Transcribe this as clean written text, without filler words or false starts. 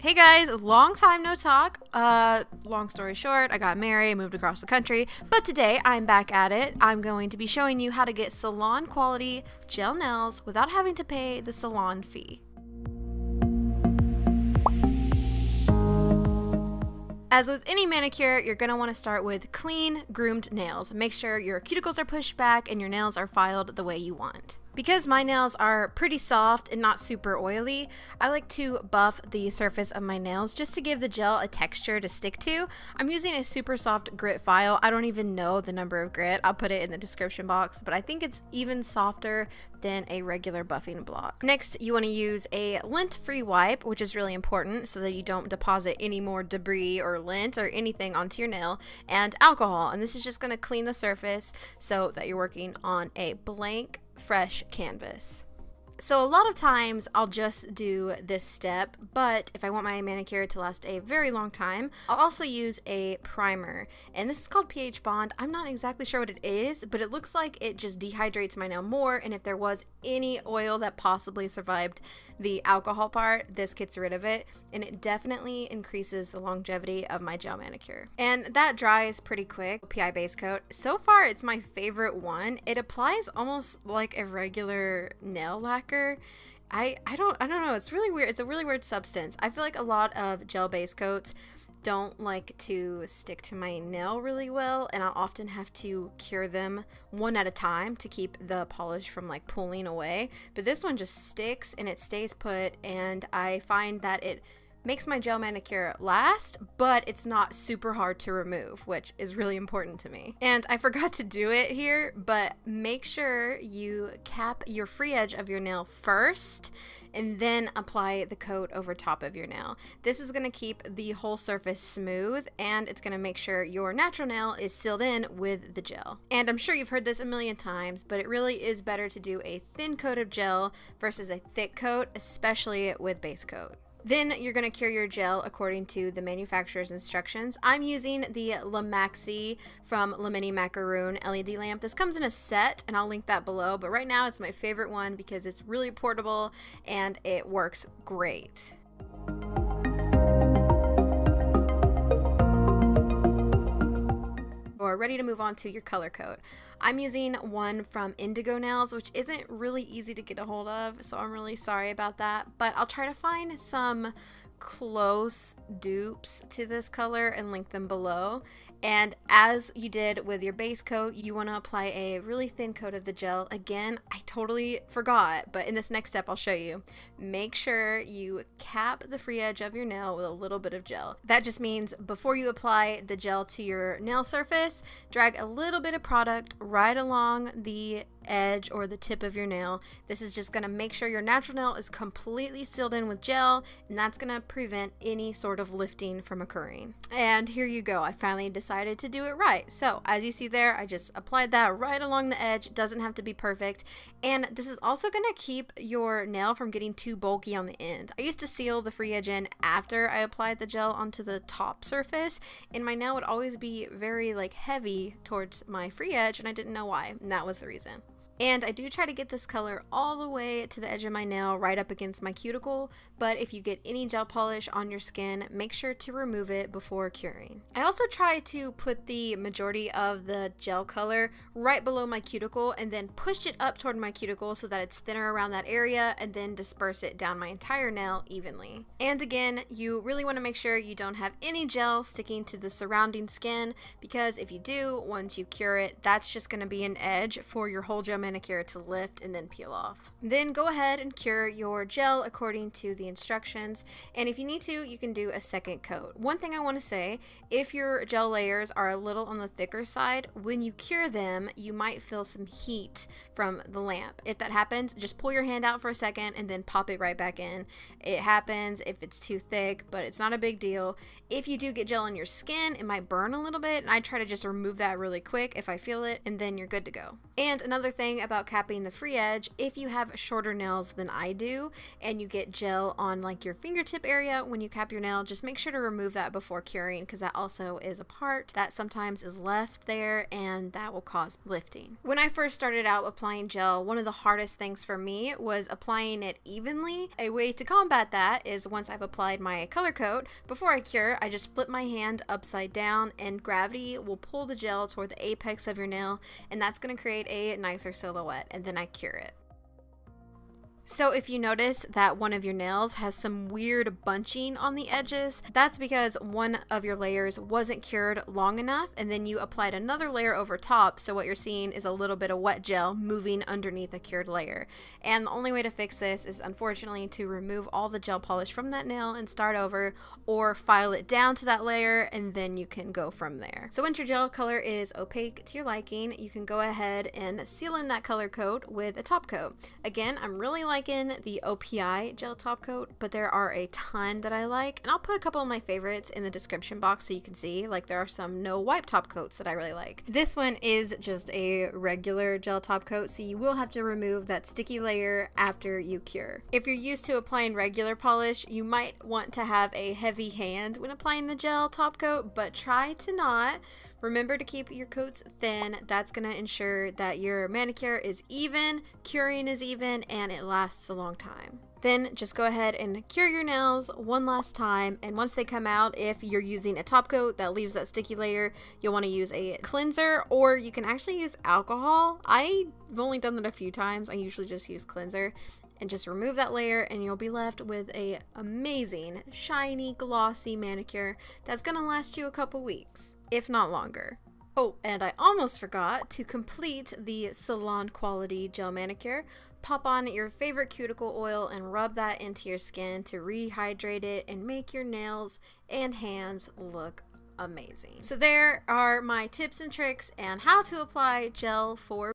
Hey guys, long time no talk. Long story short, I got married, moved across the country, but today I'm back at it. I'm going to be showing you how to get salon quality gel nails without having to pay the salon fee. As with any manicure, you're going to want to start with clean, groomed nails. Make sure your cuticles are pushed back and your nails are filed the way you want. Because my nails are pretty soft and not super oily, I like to buff the surface of my nails just to give the gel a texture to stick to. I'm using a super soft grit file. I don't even know the number of grit. I'll put it in the description box, but I think it's even softer than a regular buffing block. Next, you want to use a lint-free wipe, which is really important so that you don't deposit any more debris or lint or anything onto your nail, and alcohol. And this is just going to clean the surface so that you're working on a blank fresh canvas. So a lot of times I'll just do this step, but if I want my manicure to last a very long time, I'll also use a primer. And this is called pH Bond. I'm not exactly sure what it is, but it looks like it just dehydrates my nail more, and if there was any oil that possibly survived the alcohol part, this gets rid of it, and it definitely increases the longevity of my gel manicure. And that dries pretty quick. PI base coat. So far, it's my favorite one. It applies almost like a regular nail lacquer. I don't know. It's really weird. It's a really weird substance. I feel like a lot of gel base coats don't like to stick to my nail really well, and I'll often have to cure them one at a time to keep the polish from like pulling away. But this one just sticks and it stays put, and I find that it makes my gel manicure last, but it's not super hard to remove, which is really important to me. And I forgot to do it here, but make sure you cap your free edge of your nail first and then apply the coat over top of your nail. This is going to keep the whole surface smooth, and it's going to make sure your natural nail is sealed in with the gel. And I'm sure you've heard this a million times, but it really is better to do a thin coat of gel versus a thick coat, especially with base coat. Then you're going to cure your gel according to the manufacturer's instructions. I'm using the Lamaxi from Lamini Macaroon LED lamp. This comes in a set, and I'll link that below, but right now it's my favorite one because it's really portable and it works great. Or ready to move on to your color coat. I'm using one from Indigo Nails, which isn't really easy to get a hold of, so I'm really sorry about that, but I'll try to find some close dupes to this color and link them below. And as you did with your base coat, you want to apply a really thin coat of the gel. Again, I totally forgot, but in this next step I'll show you. Make sure you cap the free edge of your nail with a little bit of gel. That just means before you apply the gel to your nail surface, drag a little bit of product right along the edge or the tip of your nail. This is just going to make sure your natural nail is completely sealed in with gel, and that's going to prevent any sort of lifting from occurring. And here you go. I finally decided to do it right. So as you see there, I just applied that right along the edge. It doesn't have to be perfect. And this is also going to keep your nail from getting too bulky on the end. I used to seal the free edge in after I applied the gel onto the top surface, and my nail would always be very like heavy towards my free edge, and I didn't know why, and that was the reason. And I do try to get this color all the way to the edge of my nail, right up against my cuticle, but if you get any gel polish on your skin, make sure to remove it before curing. I also try to put the majority of the gel color right below my cuticle and then push it up toward my cuticle so that it's thinner around that area, and then disperse it down my entire nail evenly. And again, you really want to make sure you don't have any gel sticking to the surrounding skin, because if you do, once you cure it, that's just going to be an edge for your whole gel manicure to lift and then peel off. Then go ahead and cure your gel according to the instructions, and if you need to, you can do a second coat. One thing I want to say, if your gel layers are a little on the thicker side, when you cure them, you might feel some heat from the lamp. If that happens, just pull your hand out for a second and then pop it right back in. It happens if it's too thick, but it's not a big deal. If you do get gel on your skin, it might burn a little bit, and I try to just remove that really quick if I feel it, and then you're good to go. And another thing thing about capping the free edge, if you have shorter nails than I do and you get gel on like your fingertip area when you cap your nail, just make sure to remove that before curing, because that also is a part that sometimes is left there and that will cause lifting. When I first started out applying gel, one of the hardest things for me was applying it evenly. A way to combat that is once I've applied my color coat, before I cure, I just flip my hand upside down and gravity will pull the gel toward the apex of your nail, and that's going to create a nicer silhouette, and then I cure it. So if you notice that one of your nails has some weird bunching on the edges, that's because one of your layers wasn't cured long enough and then you applied another layer over top, so what you're seeing is a little bit of wet gel moving underneath a cured layer. And the only way to fix this is unfortunately to remove all the gel polish from that nail and start over, or file it down to that layer and then you can go from there. So once your gel color is opaque to your liking, you can go ahead and seal in that color coat with a top coat. Again, I'm really liking the OPI gel top coat, but there are a ton that I like, and I'll put a couple of my favorites in the description box so you can see. Like, there are some no wipe top coats that I really like. This one is just a regular gel top coat, so you will have to remove that sticky layer after you cure. If you're used to applying regular polish, you might want to have a heavy hand when applying the gel top coat, but try to not. Remember to keep your coats thin. That's going to ensure that your manicure is even, curing is even, and it lasts a long time. Then just go ahead and cure your nails one last time, and once they come out, if you're using a top coat that leaves that sticky layer, you'll want to use a cleanser, or you can actually use alcohol. I've only done that a few times. I usually just use cleanser. And just remove that layer and you'll be left with a amazing, shiny, glossy manicure that's gonna last you a couple weeks, if not longer. Oh, and I almost forgot to complete the salon quality gel manicure. Pop on your favorite cuticle oil and rub that into your skin to rehydrate it and make your nails and hands look amazing. So there are my tips and tricks and how to apply gel for